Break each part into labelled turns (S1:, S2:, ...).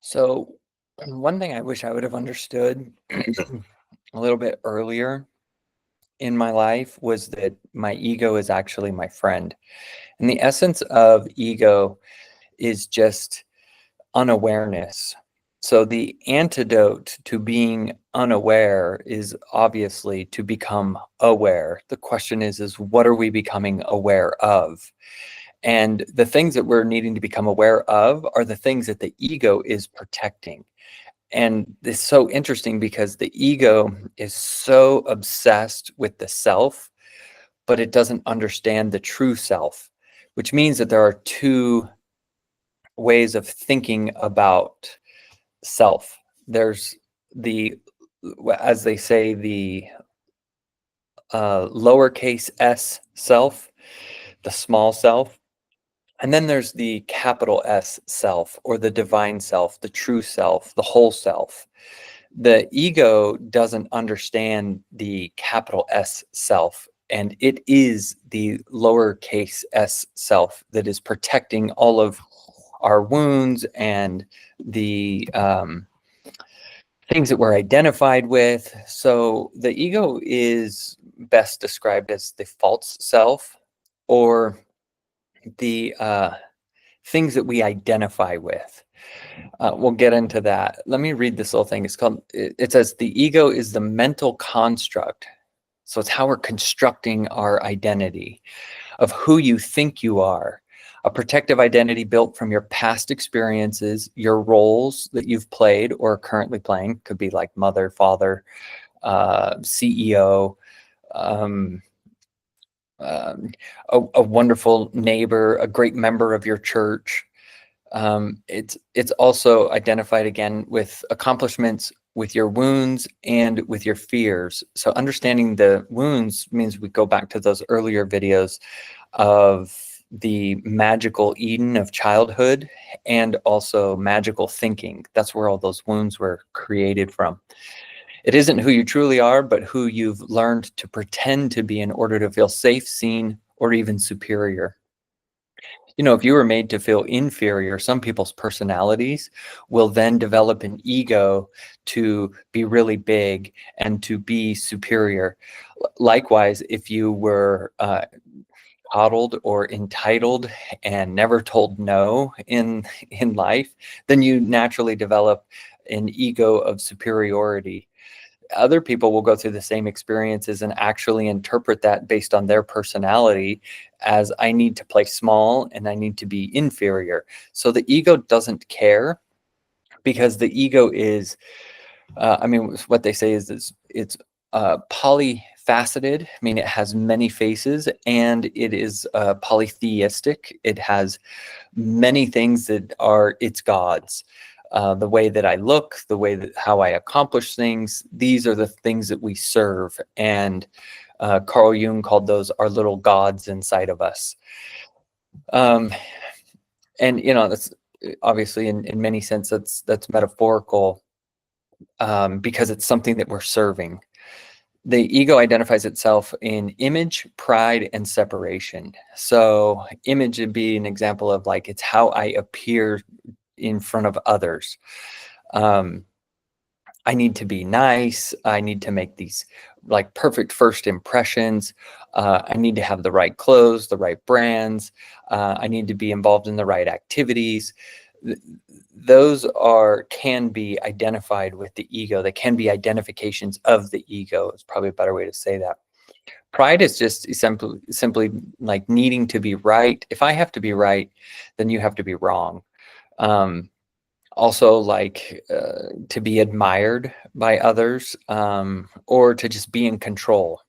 S1: So, one thing I wish I would have understood a little bit earlier in my life was that my ego is actually my friend. And the essence of ego is just unawareness. So, the antidote to being unaware is obviously to become aware. The question is what are we becoming aware of? And the things that we're needing to become aware of are the things that the ego is protecting. And it's so interesting because the ego is so obsessed with the self, but it doesn't understand the true self, which means that there are two ways of thinking about self. There's the, as they say, the lowercase s self, the small self. And then there's the capital S self, or the divine self, the true self, the whole self. The ego doesn't understand the capital S self, and it is the lowercase s self that is protecting all of our wounds and the things that we're identified with. So the ego is best described as the false self, or the things that we identify with. We'll get into that. Let me read this little thing. It says, the ego is the mental construct. So it's how we're constructing our identity of who you think you are. A protective identity built from your past experiences, your roles that you've played or are currently playing. Could be like mother, father, CEO, a wonderful neighbor, a great member of your church. It's also identified again with accomplishments, with your wounds, and with your fears. So understanding the wounds means we go back to those earlier videos of the magical Eden of childhood and also magical thinking. That's where all those wounds were created from. It isn't who you truly are, but who you've learned to pretend to be in order to feel safe, seen, or even superior. You know, if you were made to feel inferior, some people's personalities will then develop an ego to be really big and to be superior. Likewise, if you were coddled or entitled and never told no in life, then you naturally develop an ego of superiority. Other people will go through the same experiences and actually interpret that based on their personality as, I need to play small and I need to be inferior. So the ego doesn't care, because the ego is, what they say is it's polyfaceted. I mean, it has many faces, and it is polytheistic. It has many things that are its gods. The way that I look, the way that how I accomplish things, these are the things that we serve. And Carl Jung called those our little gods inside of us. And that's obviously in many senses that's metaphorical, because it's something that we're serving. The ego identifies itself in image, pride, and separation. So image would be an example of, like, it's how I appear in front of others. I need to be nice. I need to make these like perfect first impressions. I need to have the right clothes, the right brands. I need to be involved in the right activities. Those can be identified with the ego. They can be identifications of the ego. It's probably a better way to say that. Pride is just simply like needing to be right. If I have to be right, then you have to be wrong. Also, like to be admired by others, or to just be in control.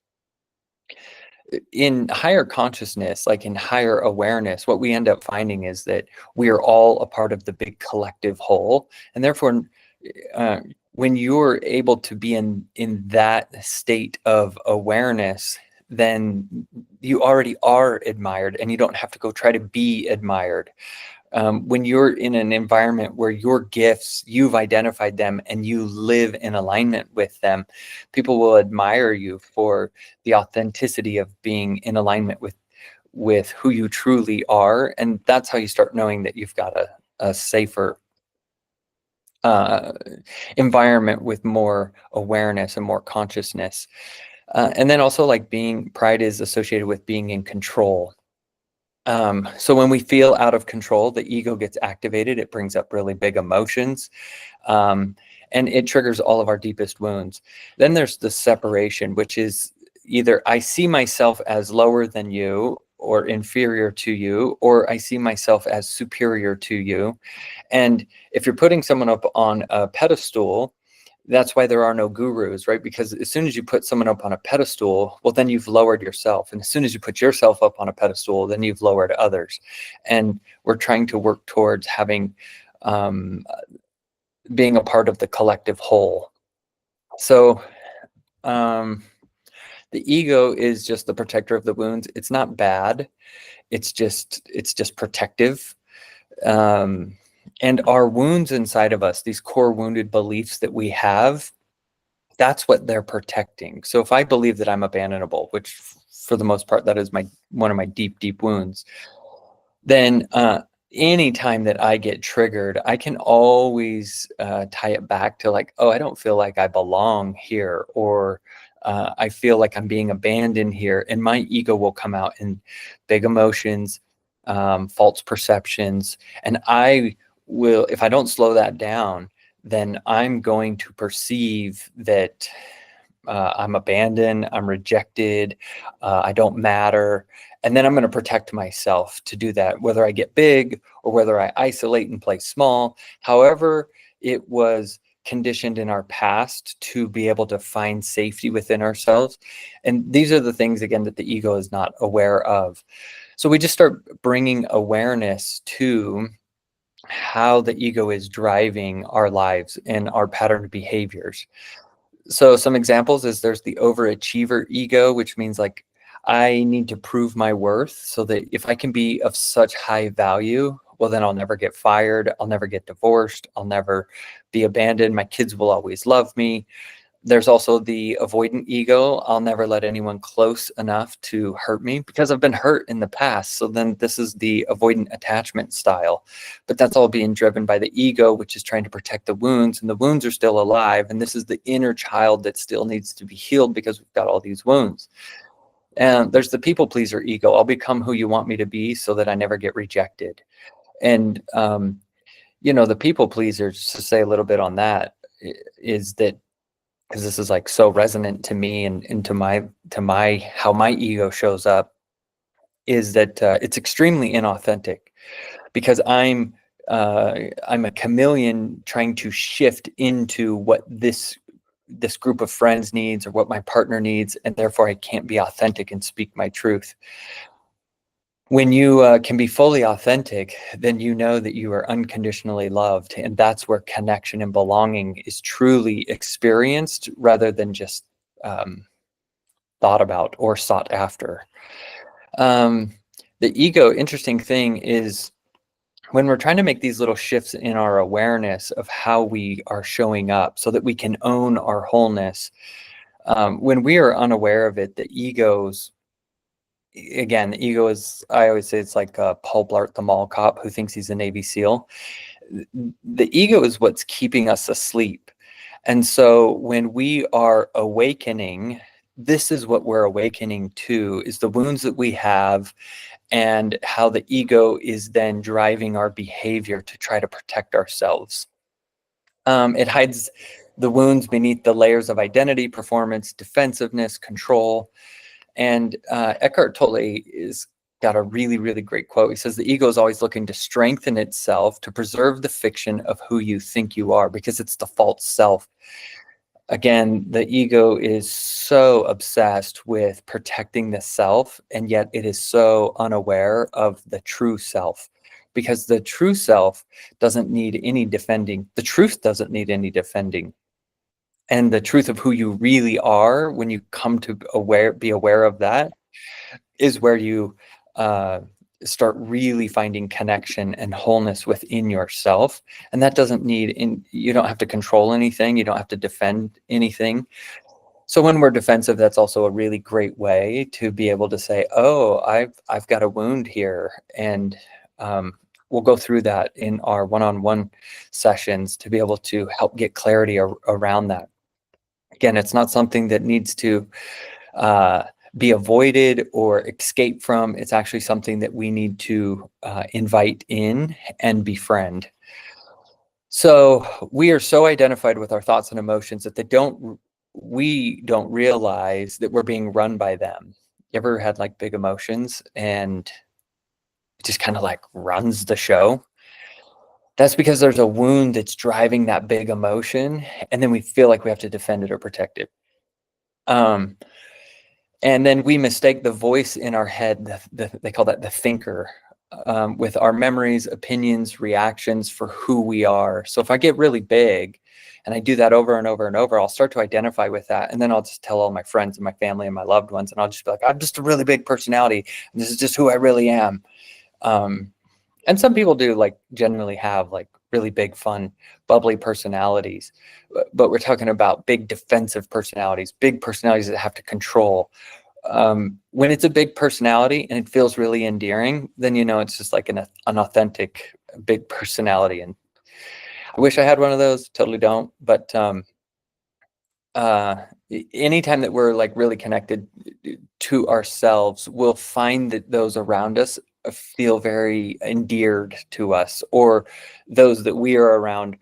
S1: In higher consciousness, like in higher awareness, what we end up finding is that we are all a part of the big collective whole. And therefore, when you're able to be in that state of awareness, then you already are admired, and you don't have to go try to be admired. When you're in an environment where your gifts, you've identified them and you live in alignment with them, people will admire you for the authenticity of being in alignment with who you truly are. And that's how you start knowing that you've got a safer uh, environment with more awareness and more consciousness. And then also like pride is associated with being in control. So when we feel out of control, the ego gets activated. It brings up really big emotions, and it triggers all of our deepest wounds. Then there's the separation, which is either I see myself as lower than you or inferior to you, or I see myself as superior to you. And if you're putting someone up on a pedestal, that's why there are no gurus, right? Because as soon as you put someone up on a pedestal, well, then you've lowered yourself. And as soon as you put yourself up on a pedestal, then you've lowered others. And we're trying to work towards having, being a part of the collective whole. So the ego is just the protector of the wounds. It's not bad. It's just protective. And our wounds inside of us, these core wounded beliefs that we have, that's what they're protecting. So if I believe that I'm abandonable, which for the most part, that is one of my deep, deep wounds, then anytime that I get triggered, I can always tie it back to like, oh, I don't feel like I belong here, or I feel like I'm being abandoned here. And my ego will come out in big emotions, false perceptions. And I will, if I don't slow that down, then I'm going to perceive that I'm abandoned, I'm rejected, I don't matter. And then I'm going to protect myself to do that, whether I get big or whether I isolate and play small. However, it was conditioned in our past to be able to find safety within ourselves. And these are the things, again, that the ego is not aware of. So we just start bringing awareness to how the ego is driving our lives and our patterned behaviors. So some examples is there's the overachiever ego, which means like I need to prove my worth so that if I can be of such high value, well, then I'll never get fired. I'll never get divorced. I'll never be abandoned. My kids will always love me. There's also the avoidant ego. I'll never let anyone close enough to hurt me because I've been hurt in the past. So then this is the avoidant attachment style. But that's all being driven by the ego, which is trying to protect the wounds. And the wounds are still alive. And this is the inner child that still needs to be healed because we've got all these wounds. And there's the people pleaser ego. I'll become who you want me to be so that I never get rejected. And, the people pleasers, to say a little bit on that, is that, because this is like so resonant to me and to my how my ego shows up, is that it's extremely inauthentic because I'm a chameleon trying to shift into what this group of friends needs or what my partner needs, and therefore I can't be authentic and speak my truth. When you can be fully authentic, then you know that you are unconditionally loved. And that's where connection and belonging is truly experienced rather than just thought about or sought after. The ego, interesting thing is when we're trying to make these little shifts in our awareness of how we are showing up so that we can own our wholeness, when we are unaware of it, the ego is, I always say it's like Paul Blart, the mall cop who thinks he's a Navy SEAL. The ego is what's keeping us asleep. And so when we are awakening, this is what we're awakening to, is the wounds that we have and how the ego is then driving our behavior to try to protect ourselves. It hides the wounds beneath the layers of identity, performance, defensiveness, control. And Eckhart Tolle is got a really, really great quote. He says, the ego is always looking to strengthen itself to preserve the fiction of who you think you are, because it's the false self. Again, the ego is so obsessed with protecting the self, and yet it is so unaware of the true self, because the true self doesn't need any defending. The truth doesn't need any defending. And the truth of who you really are, when you come to be aware of that, is where you start really finding connection and wholeness within yourself. And that doesn't you don't have to control anything. You don't have to defend anything. So when we're defensive, that's also a really great way to be able to say, oh, I've got a wound here. And we'll go through that in our one-on-one sessions to be able to help get clarity around that. Again, it's not something that needs to be avoided or escape from. It's actually something that we need to invite in and befriend. So we are so identified with our thoughts and emotions that we don't realize that we're being run by them. You ever had like big emotions and it just kind of like runs the show? That's because there's a wound that's driving that big emotion, and then we feel like we have to defend it or protect it. And then we mistake the voice in our head, they call that the thinker, with our memories, opinions, reactions for who we are. So if I get really big and I do that over and over and over, I'll start to identify with that. And then I'll just tell all my friends and my family and my loved ones, and I'll just be like, I'm just a really big personality. And this is just who I really am. And some people do like generally have like really big, fun, bubbly personalities, but we're talking about big defensive personalities that have to control. When it's a big personality and it feels really endearing, then it's just like an authentic big personality. And I wish I had one of those. Totally don't. But anytime that we're like really connected to ourselves, we'll find that those around us feel very endeared to us, or those that we are around,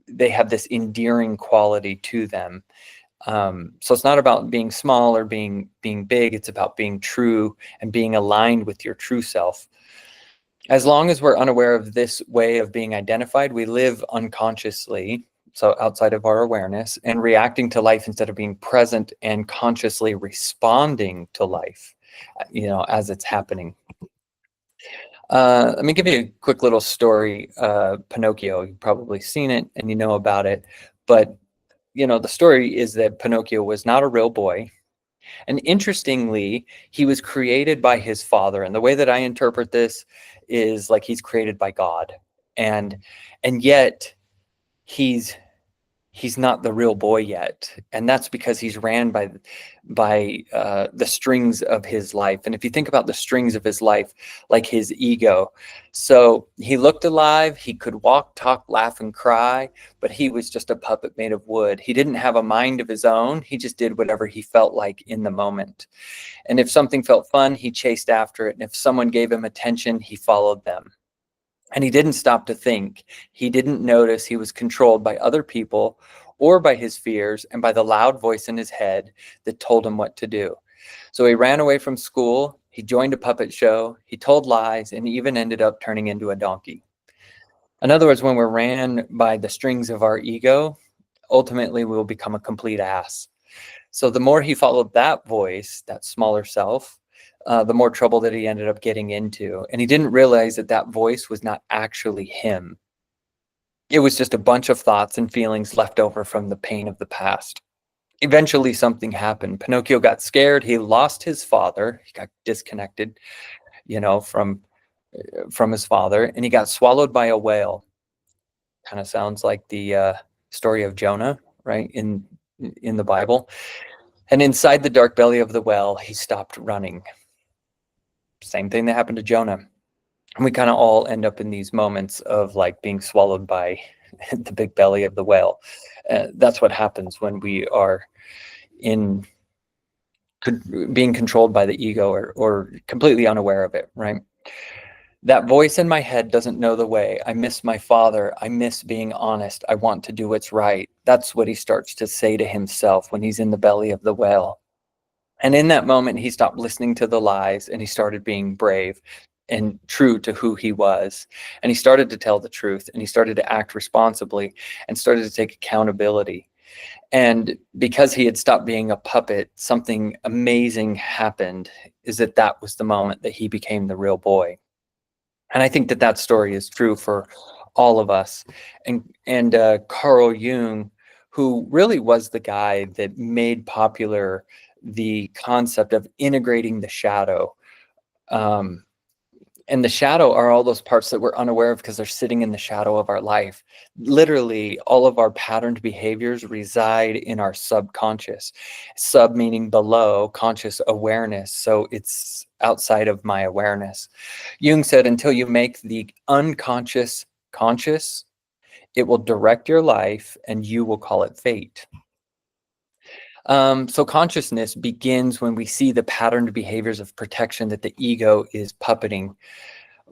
S1: they have this endearing quality to them. So it's not about being small or being big. It's about being true and being aligned with your true self. As long as we're unaware of this way of being identified, we live unconsciously, so outside of our awareness, and reacting to life instead of being present and consciously responding to life, as it's happening. Let me give you a quick little story. Pinocchio, you've probably seen it and you know about it, but the story is that Pinocchio was not a real boy. And interestingly, he was created by his father. And the way that I interpret this is like he's created by God. And yet he's not the real boy yet. And that's because he's ran by the strings of his life. And if you think about the strings of his life, like his ego, so he looked alive, he could walk, talk, laugh, and cry, but he was just a puppet made of wood. He didn't have a mind of his own. He just did whatever he felt like in the moment. And if something felt fun, he chased after it. And if someone gave him attention, he followed them. And he didn't stop to think. He didn't notice he was controlled by other people or by his fears and by the loud voice in his head that told him what to do. So he ran away from school. He joined a puppet show. He told lies, and he even ended up turning into a donkey. In other words, when we're ran by the strings of our ego, ultimately we will become a complete ass. So the more he followed that voice, that smaller self, the more trouble that he ended up getting into. And he didn't realize that that voice was not actually him. It was just a bunch of thoughts and feelings left over from the pain of the past. Eventually, something happened. Pinocchio got scared. He lost his father. He got disconnected, from his father, and he got swallowed by a whale. Kind of sounds like the story of Jonah, right, in the Bible. And inside the dark belly of the whale, he stopped running. Same thing that happened to Jonah. And we kind of all end up in these moments of like being swallowed by the big belly of the whale. That's what happens when we are being controlled by the ego or completely unaware of it, right? That voice in my head doesn't know the way. I miss my father. I miss being honest. I want to do what's right. That's what he starts to say to himself when he's in the belly of the whale. And in that moment, he stopped listening to the lies and he started being brave and true to who he was. And he started to tell the truth, and he started to act responsibly and started to take accountability. And because he had stopped being a puppet, something amazing happened, is that was the moment that he became the real boy. And I think that story is true for all of us. And Carl Jung, who really was the guy that made popular the concept of integrating the shadow. And the shadow are all those parts that we're unaware of because they're sitting in the shadow of our life. Literally, all of our patterned behaviors reside in our subconscious. Sub meaning below, conscious awareness. So it's outside of my awareness. Jung said, until you make the unconscious conscious, it will direct your life and you will call it fate. So consciousness begins when we see the patterned behaviors of protection that the ego is puppeting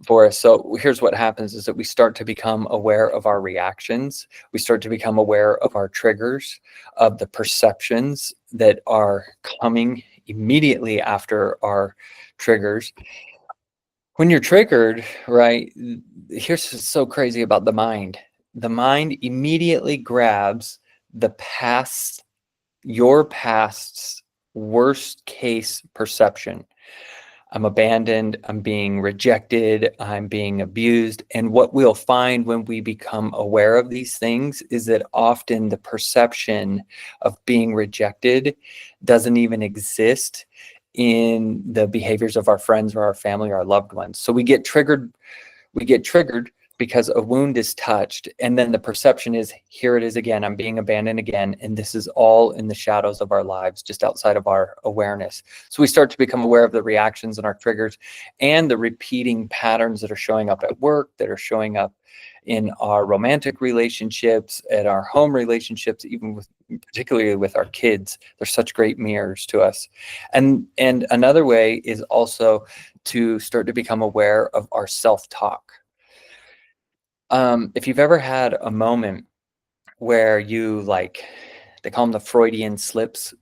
S1: for us. So here's what happens is that we start to become aware of our reactions. We start to become aware of our triggers, of the perceptions that are coming immediately after our triggers. When you're triggered, right, here's what's so crazy about the mind. The mind immediately grabs the past, your past's worst case perception. I'm abandoned, I'm being rejected, I'm being abused. And what we'll find when we become aware of these things is that often the perception of being rejected doesn't even exist in the behaviors of our friends or our family or our loved ones. So we get triggered because a wound is touched, and then the perception is, here it is again, I'm being abandoned again, and this is all in the shadows of our lives, just outside of our awareness. So we start to become aware of the reactions and our triggers and the repeating patterns that are showing up at work, that are showing up in our romantic relationships, at our home relationships, even with, particularly with our kids. They're such great mirrors to us. And another way is also to start to become aware of our self-talk. If you've ever had a moment where you, like, they call them the Freudian slips.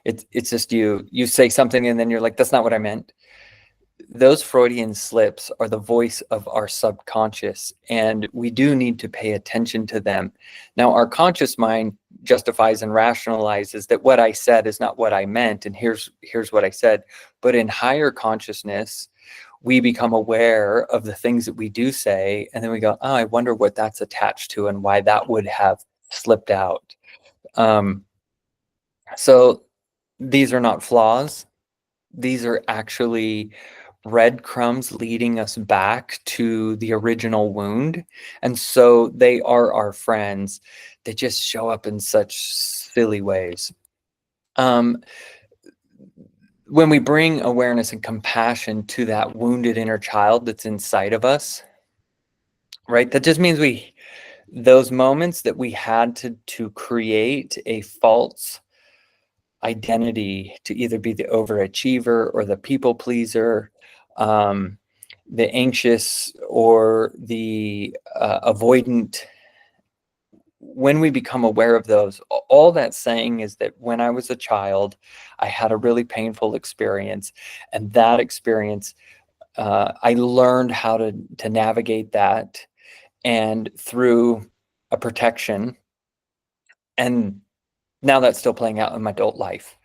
S1: It's just you say something and then you're like, that's not what I meant. Those Freudian slips are the voice of our subconscious, and we do need to pay attention to them. Now, our conscious mind justifies and rationalizes that what I said is not what I meant, and here's what I said. But in higher consciousness, we become aware of the things that we do say, and then we go, oh, I wonder what that's attached to and why that would have slipped out. So these are not flaws. These are actually breadcrumbs leading us back to the original wound. And so they are our friends. They just show up in such silly ways. When we bring awareness and compassion to that wounded inner child that's inside of us, right? That just means those moments that we had to create a false identity to either be the overachiever or the people pleaser, the anxious or the avoidant. When we become aware of those, all that's saying is that when I was a child, I had a really painful experience, and that experience, I learned how to navigate that, and through a protection, and now that's still playing out in my adult life.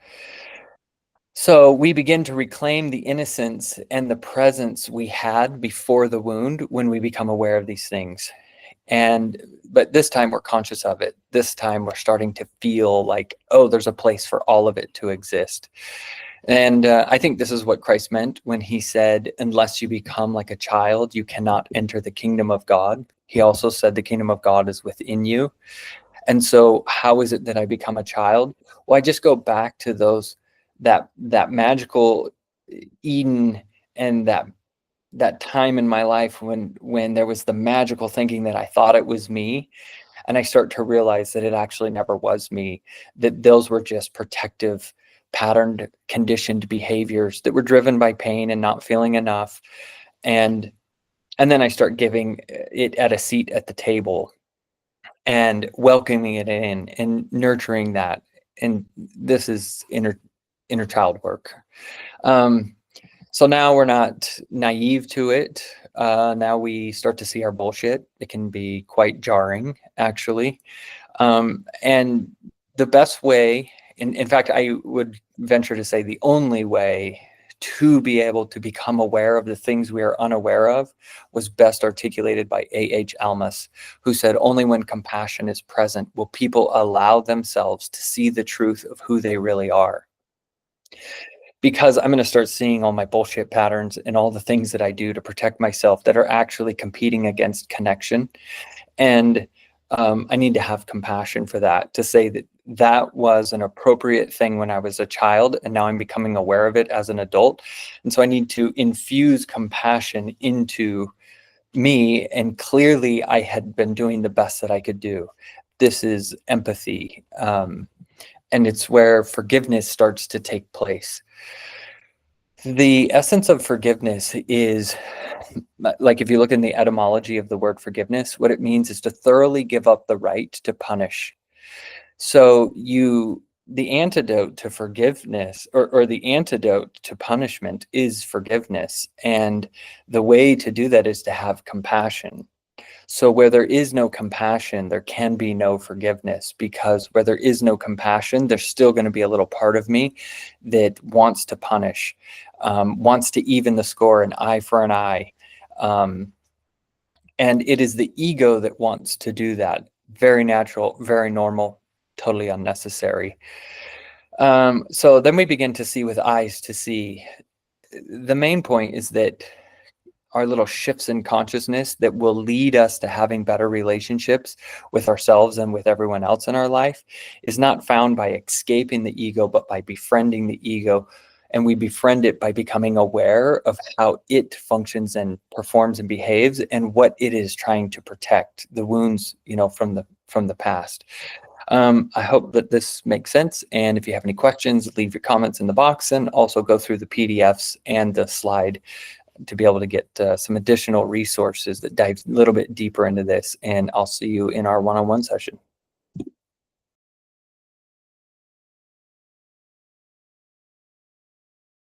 S1: So we begin to reclaim the innocence and the presence we had before the wound when we become aware of these things. But this time we're conscious of it. This time we're starting to feel like, oh, there's a place for all of it to exist. And I think this is what Christ meant when he said, unless you become like a child, you cannot enter the kingdom of God. He also said the kingdom of God is within you. And so how is it that I become a child? Well, I just go back to that magical Eden, and that time in my life when there was the magical thinking that I thought it was me. And I start to realize that it actually never was me, that those were just protective, patterned, conditioned behaviors that were driven by pain and not feeling enough. And then I start giving it at a seat at the table and welcoming it in and nurturing that. And this is inner child work. So now we're not naive to it. Now we start to see our bullshit. It can be quite jarring, actually. And the best way, in fact, I would venture to say the only way to be able to become aware of the things we are unaware of was best articulated by A.H. Almas, who said, only when compassion is present will people allow themselves to see the truth of who they really are. because I'm going to start seeing all my bullshit patterns and all the things that I do to protect myself that are actually competing against connection. And I need to have compassion for that, to say that that was an appropriate thing when I was a child, and now I'm becoming aware of it as an adult. And so I need to infuse compassion into me. And clearly I had been doing the best that I could do. This is empathy. And it's where forgiveness starts to take place. The essence of forgiveness is, like, if you look in the etymology of the word forgiveness, what it means is to thoroughly give up the right to punish. So the antidote to forgiveness, or the antidote to punishment, is forgiveness. And the way to do that is to have compassion. So where there is no compassion, there can be no forgiveness, because where there is no compassion, there's still going to be a little part of me that wants to punish, wants to even the score, an eye for an eye. And it is the ego that wants to do that. Very natural, very normal, totally unnecessary. So then we begin to see with eyes to see. The main point is that our little shifts in consciousness that will lead us to having better relationships with ourselves and with everyone else in our life is not found by escaping the ego, but by befriending the ego. And we befriend it by becoming aware of how it functions and performs and behaves, and what it is trying to protect, the wounds, from the past. I hope that this makes sense. And if you have any questions, leave your comments in the box, and also go through the PDFs and the slide to be able to get some additional resources that dive a little bit deeper into this. And I'll see you in our one-on-one session.